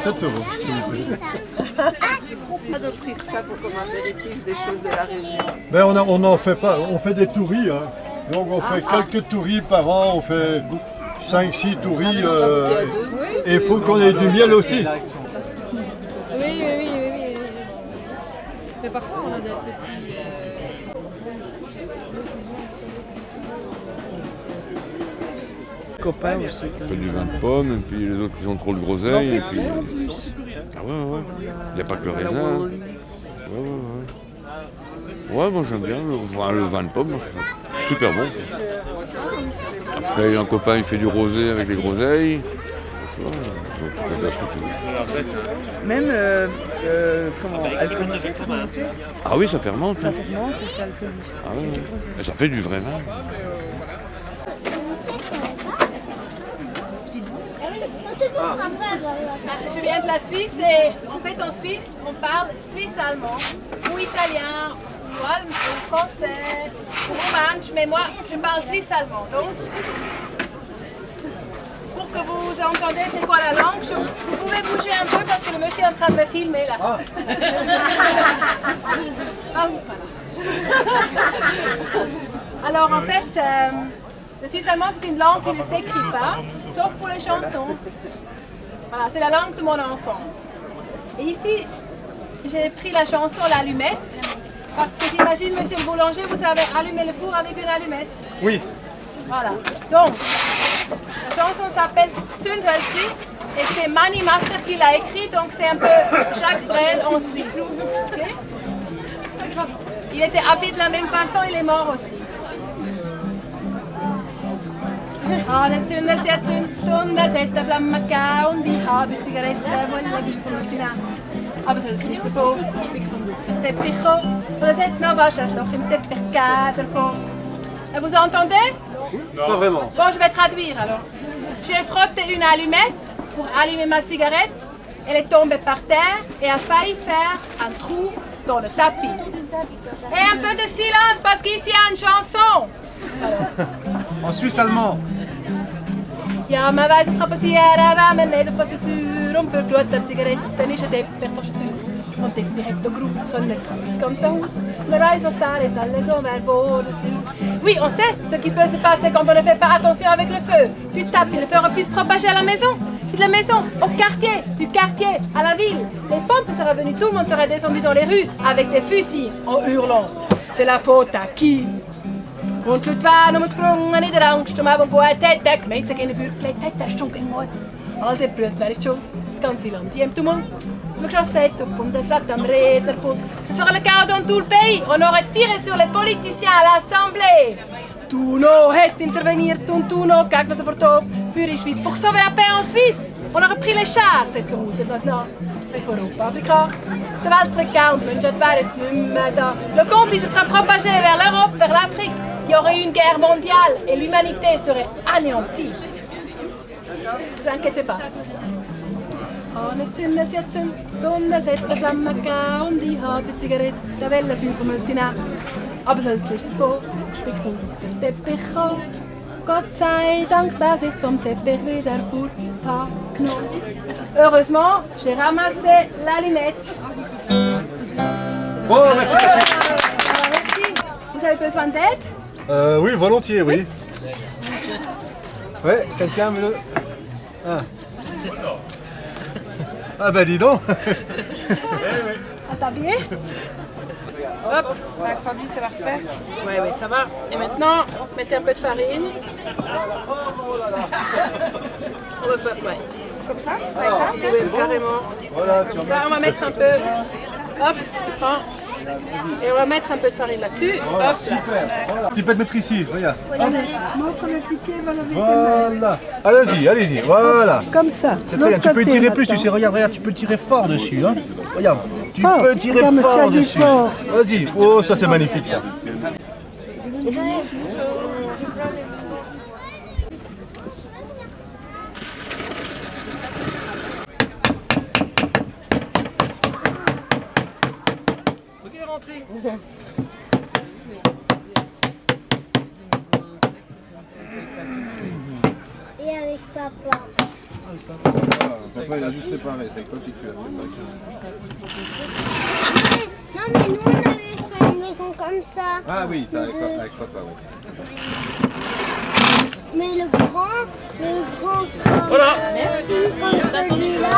7 €, s'il vous plaît. Pas d'offrir ça pour comme apéritif des choses de la région. Ben on n'en fait pas, on fait des touris. Hein. Donc on fait quelques touris par an, on fait 5-6 touris. Et il faut qu'on ait du miel aussi. Oui. Mais parfois on a des petits... Copains aussi. On fait du vin de pomme, et puis les autres ils ont trop de groseille. Et puis... Ah ouais. Il n'y a pas que le raisin. Hein. Ouais, moi j'aime bien le vin de pomme, moi, je trouve super bon. Après un copain il fait du rosé avec les groseilles. Ouais, donc, tu peux faire ce que tu veux. Même alcoolisé, fermenté. Ah oui, ça fermente. Hein. Ça fermente et ça alcoolise. Ah ouais. Et ça fait du vrai vin. Je viens de la Suisse et en fait en Suisse on parle suisse-allemand ou italien ou français ou romanche, mais moi je parle suisse-allemand. Donc pour que vous entendez c'est quoi la langue, vous pouvez bouger un peu parce que le monsieur est en train de me filmer là. Ah, voilà. Alors en fait le suisse-allemand c'est une langue qui ne s'écrit pas, sauf pour les chansons. Voilà, c'est la langue de mon enfance. Et ici, j'ai pris la chanson L'allumette, parce que j'imagine, monsieur le boulanger, vous savez allumer le four avec une allumette. Oui. Voilà. Donc, la chanson s'appelle Sundhölzli, et c'est Mani Matter qui l'a écrit, donc c'est un peu Jacques Brel en Suisse. Okay? Il était habillé de la même façon, il est mort aussi. Hannes tunnel sieltä tunne, sette flammaka und die habe Zigarette, wollen die von uns Aber so ist davon, spickt und auf den Teppich kommen. Und es hat noch fast ein Loch im Teppich gegeben davon. Vous entendez? Non. Pas vraiment. Bon, je vais traduire alors. J'ai frotté une allumette pour allumer ma cigarette. Elle est tombée par terre et a failli faire un trou dans le tapis. Et un peu de silence parce qu'ici il y a une chanson. En suisse-allemand. Ja, man weiss, es kann passieren, wenn man nicht auf das Feuer und für glutet Zigaretten ist ein Teppich durch die Züge. Und der Teppich hat hier Gruß, können nicht das ganze Haus. Man weiss, was da nicht alles so wäre geworden. Oui, on sait ce qui peut se passer quand on ne fait pas attention avec le feu. Tu tapes, le feu aurait pu se propager à la maison. De la maison au quartier, du quartier à la ville. Les pompes seraient venues, tout le monde serait descendu dans les rues avec des fusils en hurlant. C'est la faute à qui? Und die Leute waren gesprungen in der Angst, aber gut hat der Gemeinde gegen den Feuer gelegt, hat der schon gegen Mord. All die Brüder, wer ist schuld? Das ganze Land. Die haben Tumult. Le chassette au fond des rats am Räderpult. Ce serait le chaos dans tout le pays. On aurait tiré sur les politiciens à l'Assemblée. Tuno hat interveniert und Tuno gegen den Vertop für die Schweiz. Pour sauver la paix en Suisse. On aurait pris les chars, cette route, maintenant. Il faut Europa, Afrika. Ça va être calme, mais je ne vais jetzt nicht mehr da. Le conflit se sera propagé vers l'Europe, vers l'Afrique. Il y aurait eu une guerre mondiale et l'humanité serait anéantie. Ne vous inquiétez pas. Hannes Zünder, sie hat Zündung, es hat eine Flamme gegeben und ich habe eine Zigarette, der Wellenfeuer vom Münzen nehmen. Aber selbst ist davon, spickt und auf den Teppich gekommen. Gott sei Dank, dass ich vom Teppich wieder fort habe genommen. Heureusement, j'ai ramassé l'allumette. Oh, merci, merci. Merci. Vous avez besoin d'aide? Oui, volontiers, oui. Ouais, quelqu'un me le... Ah ben dis donc. À t'habiller? Hop, 510, c'est parfait. oui, ça va. Et maintenant, mettez un peu de farine. Ouais. Comme ça, par exemple? Oui, carrément. Voilà, Comme ça, on va mettre un peu. Hop, tu prends. Et on va mettre un peu de farine là-dessus. Hop, là. super. Voilà. Tu peux te mettre ici, regarde. Voilà. Voilà. Allez-y, allez-y. Voilà. Comme ça. C'est très bien. Tu peux tirer plus, tu sais, regarde, tu peux tirer fort dessus. Hein. Regarde. Tu peux tirer fort dessus. Vas-y. Oh, ça c'est magnifique ça. Et avec papa. Papa il a juste préparé, c'est quoi qui tu as Non mais nous on avait fait une maison comme ça. Ah oui, ça avec papa, oui. Mais le grand Voilà. merci comme celui-là.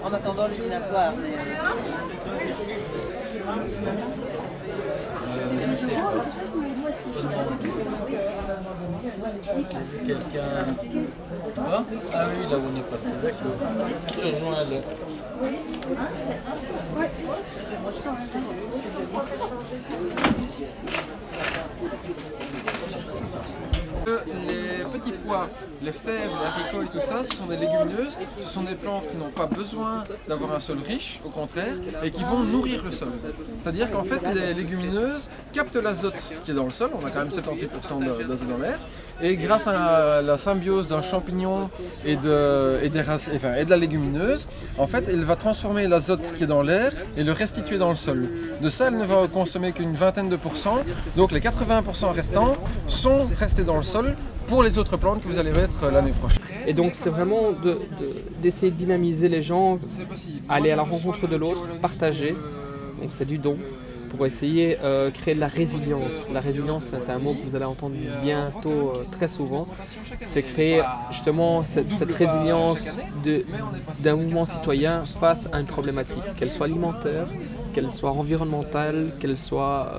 En attendant l'éliminatoire. Quelqu'un. Ah oui, là où on est passé, d'accord. Je rejoins là. Les petits pois, les fèves, les haricots et tout ça, ce sont des légumineuses, ce sont des plantes qui n'ont pas besoin d'avoir un sol riche, au contraire, et qui vont nourrir le sol. C'est-à-dire qu'en fait, les légumineuses captent l'azote qui est dans le sol, on a quand même 78% d'azote dans l'air, et grâce à la symbiose d'un champignon et de la légumineuse, en fait, elle va transformer l'azote qui est dans l'air et le restituer dans le sol. De ça, elle ne va consommer qu'une vingtaine de pourcents, donc les 80% restants sont restés dans le sol pour les autres plantes que vous allez mettre l'année prochaine. Et donc c'est vraiment d'essayer de dynamiser les gens, aller à la rencontre de l'autre, partager, donc c'est du don, pour essayer de créer de la résilience. La résilience, c'est un mot que vous allez entendre bientôt très souvent. C'est créer justement cette résilience d'un mouvement citoyen face à une problématique, qu'elle soit alimentaire, qu'elle soit environnementale, qu'elle soit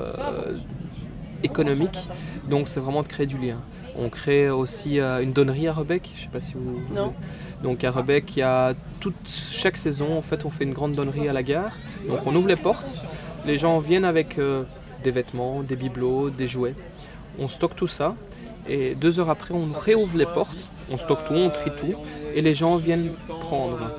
économique. Donc c'est vraiment de créer du lien. On crée aussi une donnerie à Rebec, je ne sais pas si vous... Non. Donc à Rebec, il y a chaque saison, en fait, on fait une grande donnerie à la gare. Donc on ouvre les portes, les gens viennent avec des vêtements, des bibelots, des jouets. On stocke tout ça et 2 heures après, on réouvre les portes, on stocke tout, on trie tout et les gens viennent prendre.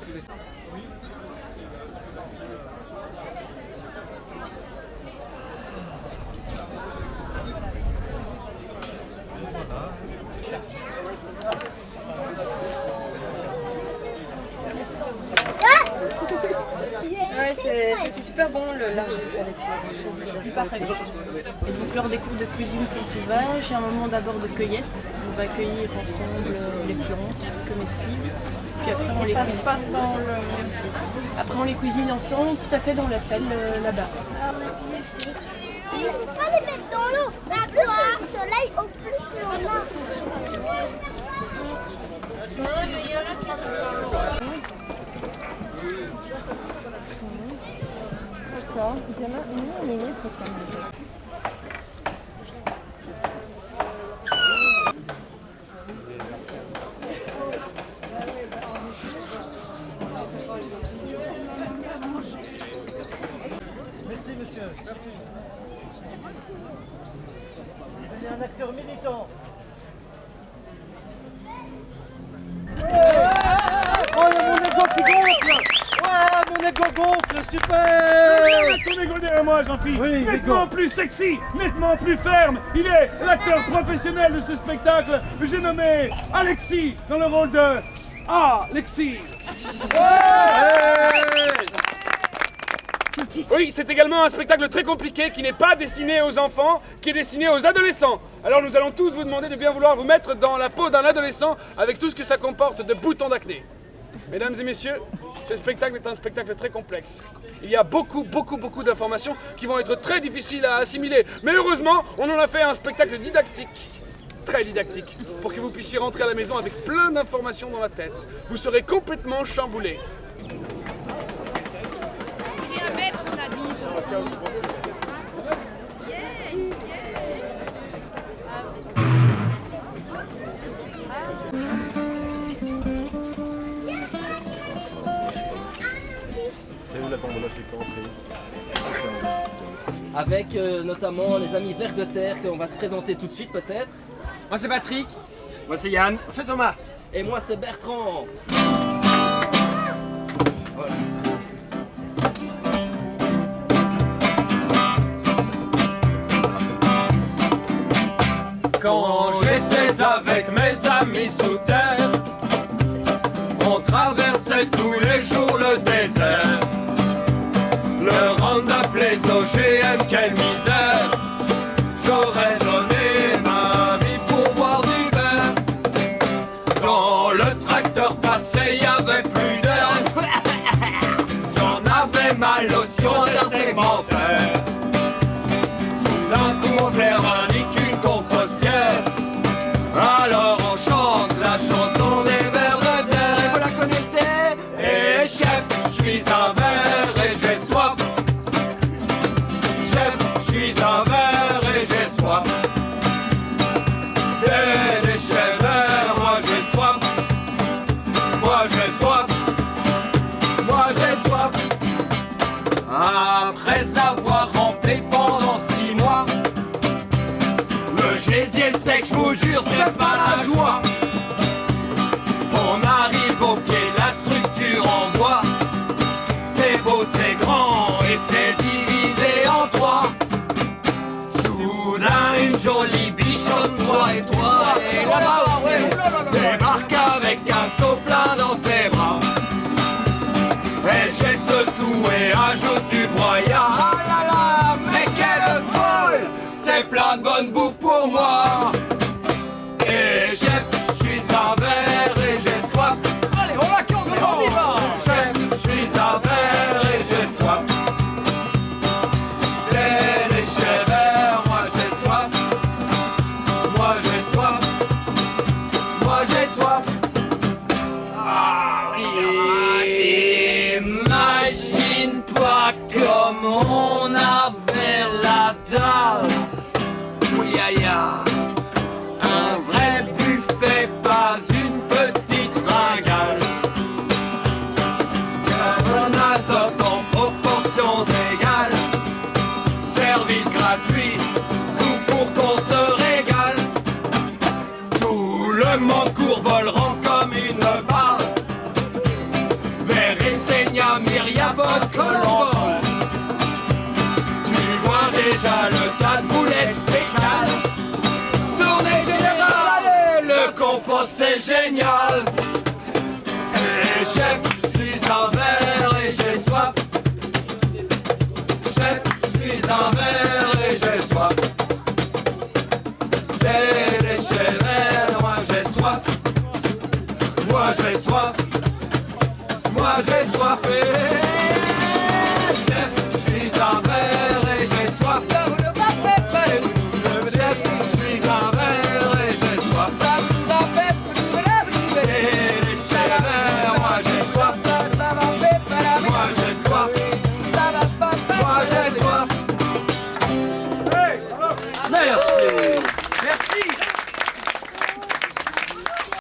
Ouais, c'est super bon le large avec Donc lors des cours de cuisine plantes sauvages, il y a un moment d'abord de cueillette. On va cueillir ensemble les plantes comestibles. Puis après on les ça cuisine. se passe dans le... Après on les cuisine ensemble, tout à fait dans la salle là-bas. Il ne faut pas les mettre dans l'eau. Plus c'est le soleil, au plus il y en a. D'accord, il y en a une minute quand même. Merci monsieur, merci. Il y a un acteur militant. Oh, il y a mon égo qui gonfle. Ouais, mon égo gonfle, super. Ton égo derrière moi, Jean-Philippe. Oui, nettement plus sexy, nettement plus ferme. Il est l'acteur professionnel de ce spectacle. J'ai nommé Alexis dans le rôle de Alexis. Oui, c'est également un spectacle très compliqué qui n'est pas destiné aux enfants, qui est destiné aux adolescents. Alors nous allons tous vous demander de bien vouloir vous mettre dans la peau d'un adolescent avec tout ce que ça comporte de boutons d'acné. Mesdames et messieurs, ce spectacle est un spectacle très complexe. Il y a beaucoup d'informations qui vont être très difficiles à assimiler. Mais heureusement, on en a fait un spectacle didactique. Très didactique, pour que vous puissiez rentrer à la maison avec plein d'informations dans la tête. Vous serez complètement chamboulés. Avec notamment les amis Vers de Terre qu'on va se présenter tout de suite peut-être. Moi c'est Patrick. Moi c'est Yann. C'est Thomas. Et moi c'est Bertrand. Voilà. Quand j'étais avec mes amis sous terre, on traversait tous les jours le désert. Le Roundup, les OGM, quelle misère. J'aurais donné ma vie pour boire du verre. Quand le tracteur passait, y avait plus d'air. J'en avais ma lotion intersegmentaire. Tout d'un coup on flaire un une compostière. Alors on chante la chanson des vers de terre. Et vous la connaissez? Et chef, je suis un verre et j'ai soif. Chef, je suis un verre et j'ai soif. Des déchets verts, moi j'ai soif. Moi j'ai soif. Moi j'ai soif. Après avoir rampé pendant 6 mois, le gésier sec, je vous jure, c'est pas la joie. On arrive au pied de la structure en bois. C'est beau, c'est grand et c'est divisé en 3. Soudain, une jolie bichonne, toi et toi, et là-bas aussi, débarque avec un seau plein dans ses bras. Elle jette le tout et ajoute du broyat. Ah là là, mais quelle folle! C'est plein de bonne bouffe pour moi. Et chef, je suis un verre et j'ai soif. Allez, on la compte, on y va. Chef, je suis un verre et j'ai soif. Les déchets verts, moi j'ai soif. Moi j'ai soif. Moi j'ai soif. Ah, imagine-toi comme on avait la dalle. Oui, aïe, un vrai buffet, pas une petite fringale. Carbone en proportions égales. Service gratuit, tout pour qu'on se régale. Tout le monde court voleront comme une barre. Vers Essenia, Myriabod, Colombo. Tu vois déjà le tas de boulettes fécales. Tournée générale, allez, le compost c'est génial.